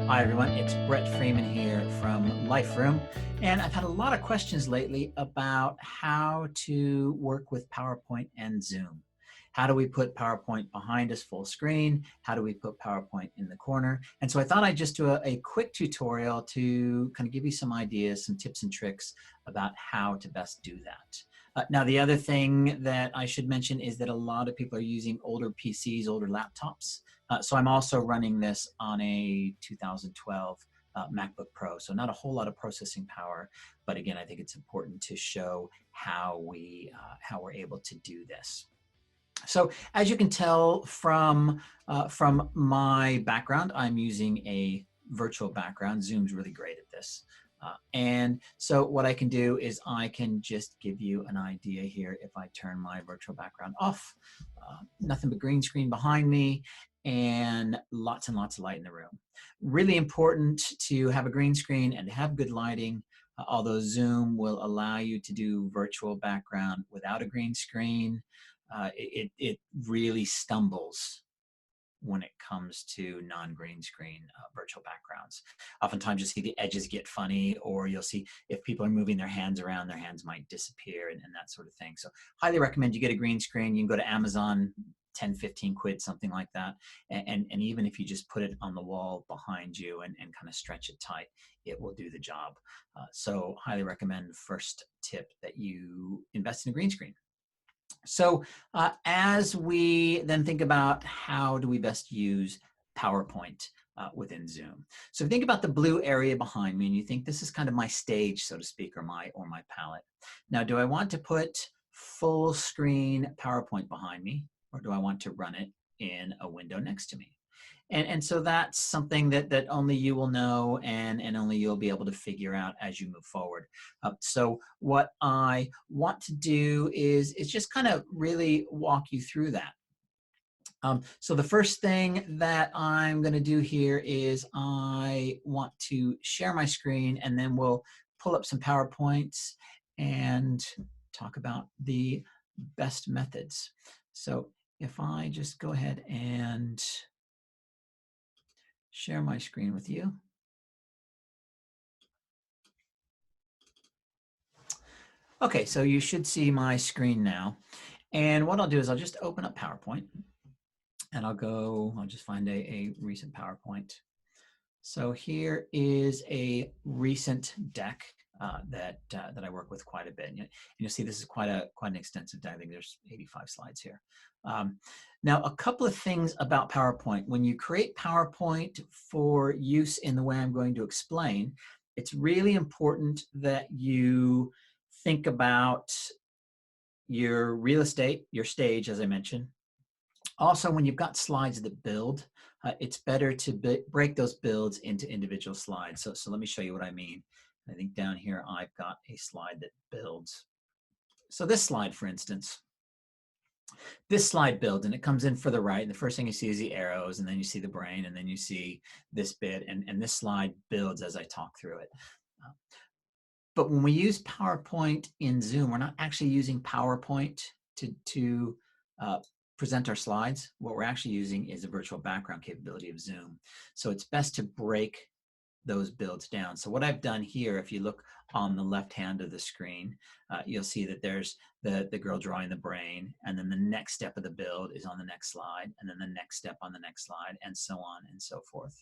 Hi everyone, it's Brett Freeman here from Life Room, and I've had a lot of questions lately about how to work with PowerPoint and Zoom. How do we put PowerPoint behind us full screen? How do we put PowerPoint in the corner? And so I thought I'd just do a quick tutorial to kind of give you some ideas, some tips and tricks about how to best do that. Now, the other thing that I should mention is that a lot of people are using older PCs, older laptops. So I'm also running this on a 2012 MacBook Pro. So not a whole lot of processing power, but again, I think it's important to show how we're able to do this. So as you can tell from my background, I'm using a virtual background. Zoom's really great at this. And so what I can do is I can just give you an idea here. If I turn my virtual background off, nothing but green screen behind me and lots of light in the room. Really important to have a green screen and to have good lighting, although Zoom will allow you to do virtual background without a green screen. It really stumbles when it comes to non-green screen virtual backgrounds. Oftentimes you'll see the edges get funny, or you'll see if people are moving their hands around, their hands might disappear and that sort of thing. So highly recommend you get a green screen. You can go to Amazon, 10, 15 quid, something like that. And even if you just put it on the wall behind you and kind of stretch it tight, it will do the job. So highly recommend, first tip, that you invest in a green screen. So as we then think about how do we best use PowerPoint within Zoom. So think about the blue area behind me and you think this is kind of my stage, so to speak, or my palette. Now, do I want to put full screen PowerPoint behind me, or do I want to run it in a window next to me? And so that's something that only you will know, and only you'll be able to figure out as you move forward. So what I want to do is just kind of really walk you through that. So the first thing that I'm going to do here is I want to share my screen, and then we'll pull up some PowerPoints and talk about the best methods. So if I just go ahead and share my screen with you. Okay, so you should see my screen now. And what I'll do is I'll just open up PowerPoint, and I'll just find a recent PowerPoint. So here is a recent deck that I work with quite a bit. And you'll see this is quite an extensive deck. I think there's 85 slides here. Now, a couple of things about PowerPoint. When you create PowerPoint for use in the way I'm going to explain, it's really important that you think about your real estate, your stage, as I mentioned. Also, when you've got slides that build, it's better to break those builds into individual slides. So let me show you what I mean. I think down here I've got a slide that builds. So this slide, for instance, this slide builds, and it comes in for the right. And the first thing you see is the arrows, and then you see the brain, and then you see this bit, and this slide builds as I talk through it. But when we use PowerPoint in Zoom, we're not actually using PowerPoint to present our slides. What we're actually using is the virtual background capability of Zoom. So it's best to break those builds down. So what I've done here, if you look on the left hand of the screen, you'll see that there's the girl drawing the brain, and then the next step of the build is on the next slide, and then the next step on the next slide, and so on and so forth.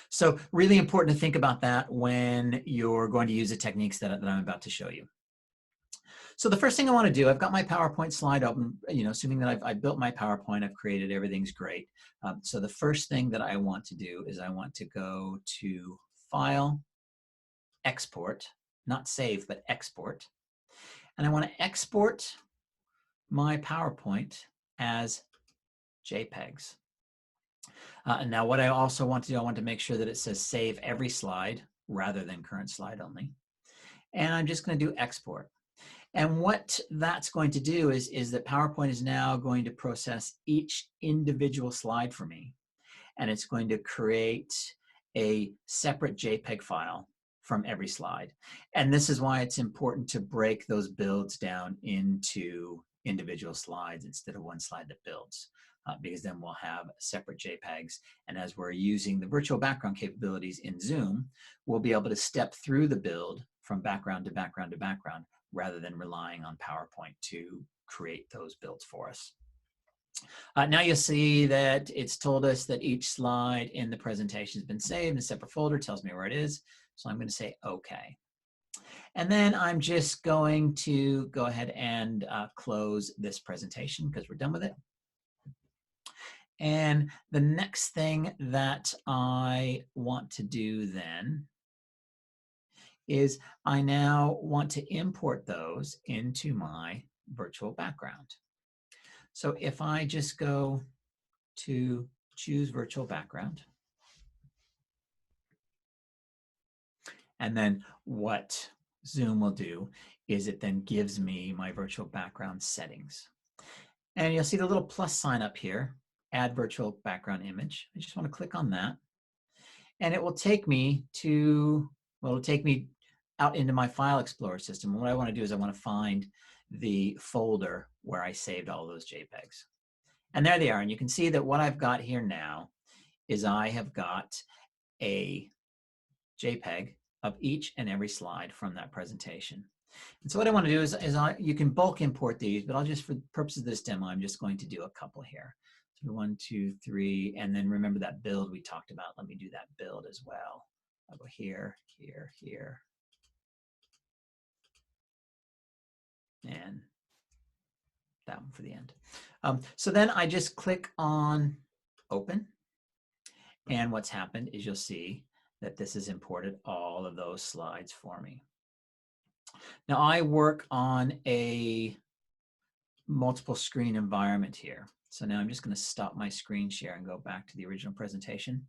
So really important to think about that when you're going to use the techniques that I'm about to show you. So the first thing I want to do, I've got my PowerPoint slide open, assuming that I've built my PowerPoint, I've created, everything's great. So the first thing that I want to do is I want to go to File, Export, not Save, but Export. And I want to export my PowerPoint as JPEGs. And now what I also want to do, I want to make sure that it says Save Every Slide rather than Current Slide Only. And I'm just going to do Export. And what that's going to do is that PowerPoint is now going to process each individual slide for me. And it's going to create a separate JPEG file from every slide. And this is why it's important to break those builds down into individual slides instead of one slide that builds. because then we'll have separate JPEGs. And as we're using the virtual background capabilities in Zoom, we'll be able to step through the build from background to background to background rather than relying on PowerPoint to create those builds for us. Now you'll see that it's told us that each slide in the presentation has been saved in a separate folder, tells me where it is. So I'm going to say OK. And then I'm just going to go ahead and close this presentation because we're done with it. And the next thing that I want to do then is I now want to import those into my virtual background. So if I just go to choose virtual background, and then what Zoom will do is it then gives me my virtual background settings. And you'll see the little plus sign up here, add virtual background image. I just want to click on that. And it will take me to, well, it'll take me out into my file explorer system. And what I want to do is I want to find the folder where I saved all those JPEGs. And there they are. And you can see that what I've got here now is I have got a JPEG of each and every slide from that presentation. And so what I want to do is you can bulk import these, but I'll just, for the purposes of this demo, I'm just going to do a couple here. So 1, 2, 3, and then remember that build we talked about. Let me do that build as well. I'll go here, here, here. And that one for the end. So then I just click on open. And what's happened is you'll see that this has imported all of those slides for me. Now I work on a multiple screen environment here. So now I'm just going to stop my screen share and go back to the original presentation.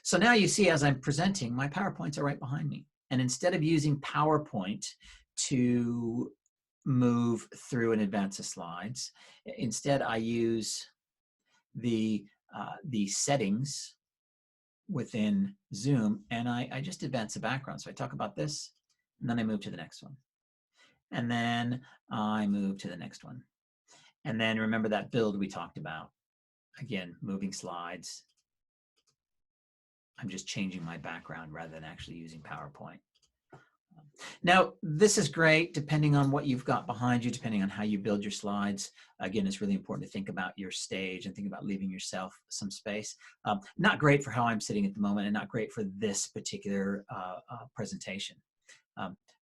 So now you see as I'm presenting, my PowerPoints are right behind me. And instead of using PowerPoint to move through and advance the slides, instead I use the settings within Zoom, and I just advance the background. So I talk about this, and then I move to the next one. And then I move to the next one. And then remember that build we talked about. Again, moving slides. I'm just changing my background rather than actually using PowerPoint. Now, this is great depending on what you've got behind you, depending on how you build your slides. Again, it's really important to think about your stage and think about leaving yourself some space. Not great for how I'm sitting at the moment and not great for this particular presentation.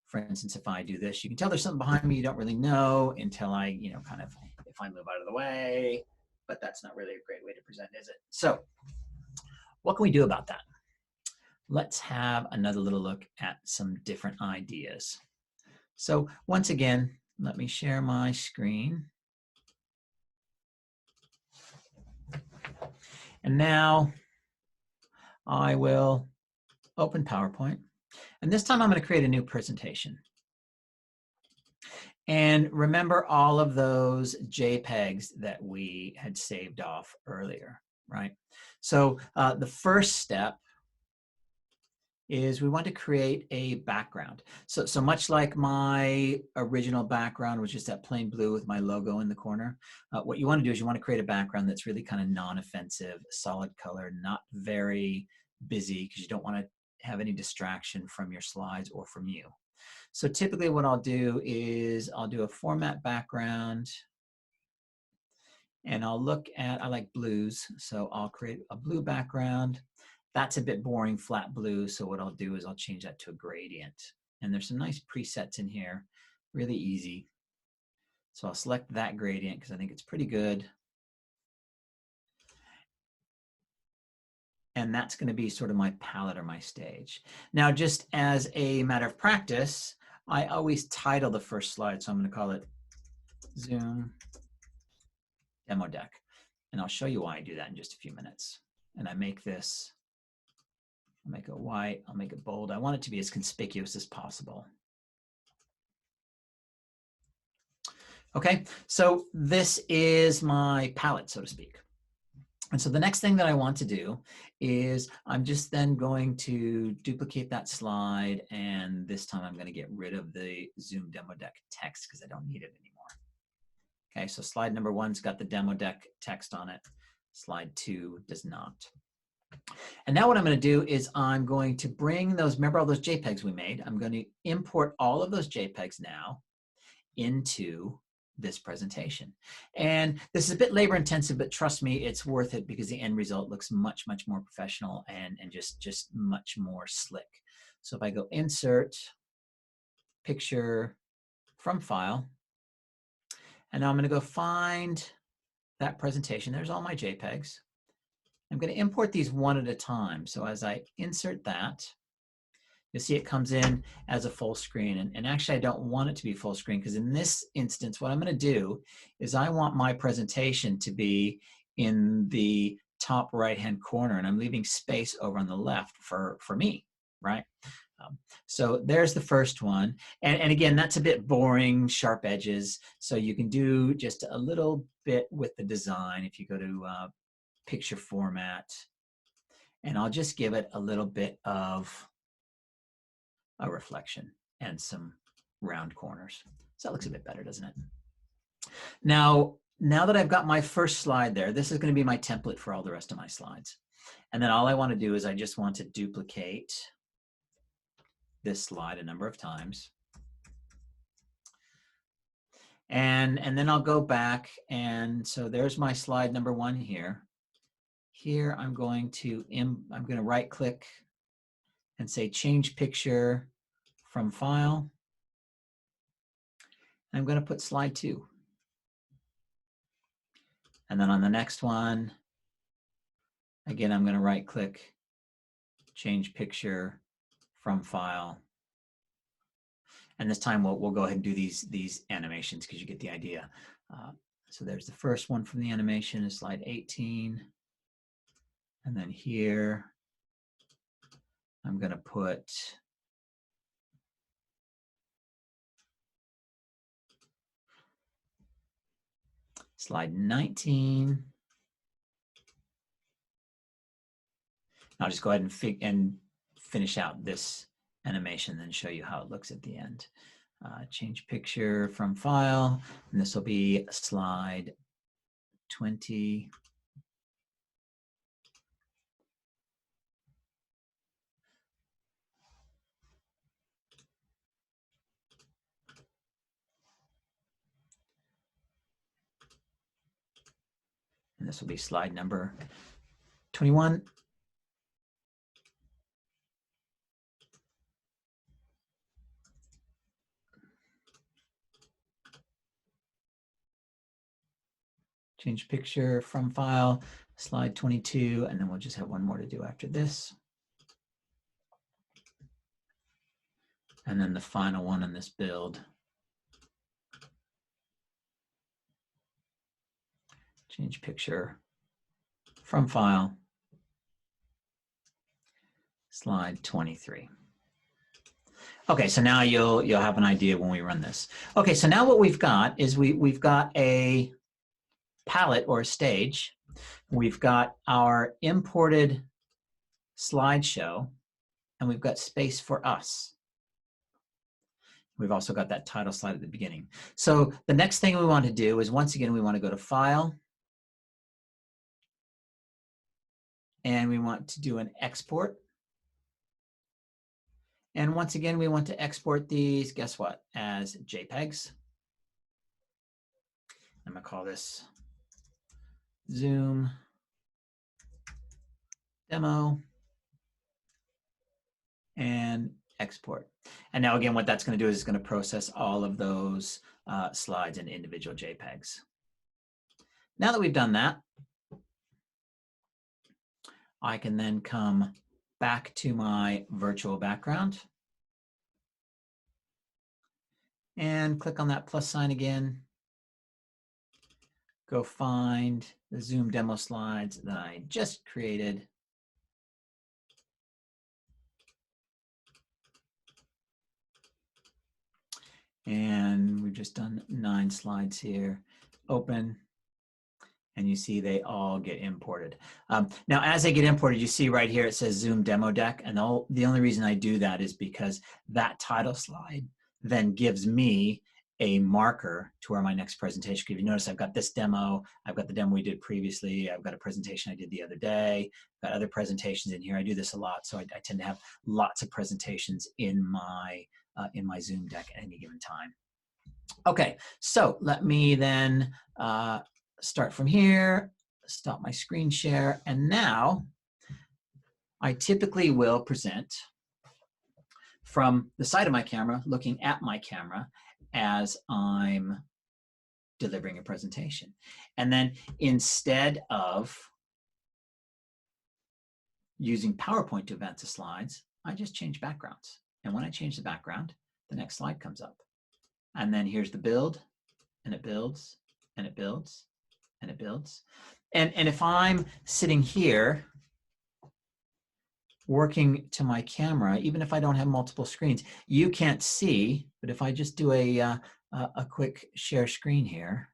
For instance, if I do this, you can tell there's something behind me you don't really know until I, kind of, if I move out of the way, but that's not really a great way to present, is it? So what can we do about that? Let's have another little look at some different ideas. So once again, let me share my screen. And now I will open PowerPoint. And this time I'm going to create a new presentation. And remember all of those JPEGs that we had saved off earlier, right? So the first step is we want to create a background. So much like my original background, which is that plain blue with my logo in the corner, what you want to do is you want to create a background that's really kind of non-offensive, solid color, not very busy, because you don't want to have any distraction from your slides or from you. So typically what I'll do is I'll do a format background, and I'll look at, I like blues, so I'll create a blue background. That's a bit boring, flat blue, so what I'll do is I'll change that to a gradient. And there's some nice presets in here, really easy. So I'll select that gradient because I think it's pretty good. And that's going to be sort of my palette or my stage. Now, just as a matter of practice, I always title the first slide. So I'm going to call it Zoom Demo Deck. And I'll show you why I do that in just a few minutes. And I make this, I'll make it white, I'll make it bold. I want it to be as conspicuous as possible. Okay, so this is my palette, so to speak. And so the next thing that I want to do is I'm just then going to duplicate that slide, and this time I'm going to get rid of the Zoom Demo Deck text because I don't need it anymore. Okay, so slide number 1's got the demo deck text on it. Slide 2 does not. And now what I'm going to do is I'm going to bring those, remember all those JPEGs we made? I'm going to import all of those JPEGs now into this presentation. And this is a bit labor intensive, but trust me, it's worth it because the end result looks much, much more professional and just much more slick. So if I go insert, picture from file, and now I'm going to go find that presentation. There's all my JPEGs. I'm going to import these one at a time. So as I insert that, you'll see it comes in as a full screen. And actually, I don't want it to be full screen because in this instance, what I'm going to do is I want my presentation to be in the top right-hand corner, and I'm leaving space over on the left for me, right? So there's the first one. And again, that's a bit boring, sharp edges. So you can do just a little bit with the design if you go to picture format. And I'll just give it a little bit of a reflection and some round corners. So that looks a bit better, doesn't it? Now that I've got my first slide there, this is going to be my template for all the rest of my slides. And then all I want to do is I just want to duplicate this slide a number of times. And then I'll go back, and so there's my slide number 1 here. Here I'm going to right click and say change picture from file. I'm going to put slide 2. And then on the next one, again, I'm going to right click, change picture from file. And this time we'll go ahead and do these animations because you get the idea. So there's the first one from the animation is slide 18. And then here, I'm going to put slide 19. I'll just go ahead and finish out this animation, then show you how it looks at the end. Change picture from file, and this will be slide 20. And this will be slide number 21. Change picture from file, slide 22, and then we'll just have one more to do after this. And then the final one in this build. Change picture from file, slide 23. Okay, so now you'll have an idea when we run this. Okay, so now what we've got is we've got a palette or a stage. We've got our imported slideshow, and we've got space for us. We've also got that title slide at the beginning. So the next thing we want to do is, once again, we want to go to File, and we want to do an export. And once again, we want to export these, guess what, as JPEGs. I'm going to call this Zoom demo and export. And now again, what that's going to do is it's going to process all of those slides in individual JPEGs. Now that we've done that, I can then come back to my virtual background and click on that plus sign again. Go find the Zoom demo slides that I just created. And we've just done 9 slides here. Open, and you see they all get imported. Now, as they get imported, you see right here it says Zoom demo deck, and the only reason I do that is because that title slide then gives me a marker to where my next presentation. If you notice, I've got this demo, I've got the demo we did previously, I've got a presentation I did the other day, I've got other presentations in here. I do this a lot, so I tend to have lots of presentations in my Zoom deck at any given time. Okay, so let me then start from here, stop my screen share, and now I typically will present from the side of my camera, looking at my camera as I'm delivering a presentation. And then instead of using PowerPoint to advance the slides, I just change backgrounds. And when I change the background, the next slide comes up. And then here's the build, and it builds, and it builds, and it builds. And if I'm sitting here working to my camera, even if I don't have multiple screens, you can't see, but if I just do a quick share screen here,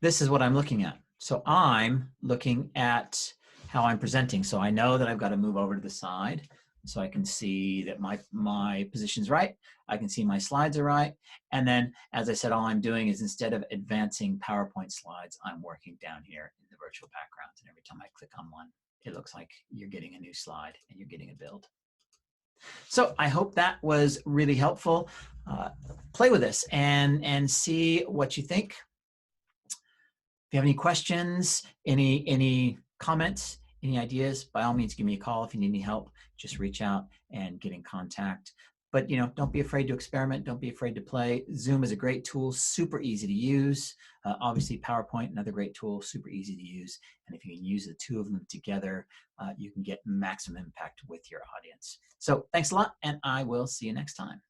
this is what I'm looking at. So I'm looking at how I'm presenting. So I know that I've got to move over to the side so I can see that my position's right. I can see my slides are right. And then, as I said, all I'm doing is instead of advancing PowerPoint slides, I'm working down here in the virtual background. And every time I click on one, it looks like you're getting a new slide and you're getting a build. So I hope that was really helpful. Play with this and see what you think. If you have any questions, any comments, any ideas, by all means, give me a call. If you need any help, just reach out and get in contact. But don't be afraid to experiment. Don't be afraid to play. Zoom is a great tool, super easy to use. Obviously, PowerPoint, another great tool, super easy to use. And if you can use the two of them together, you can get maximum impact with your audience. So thanks a lot, and I will see you next time.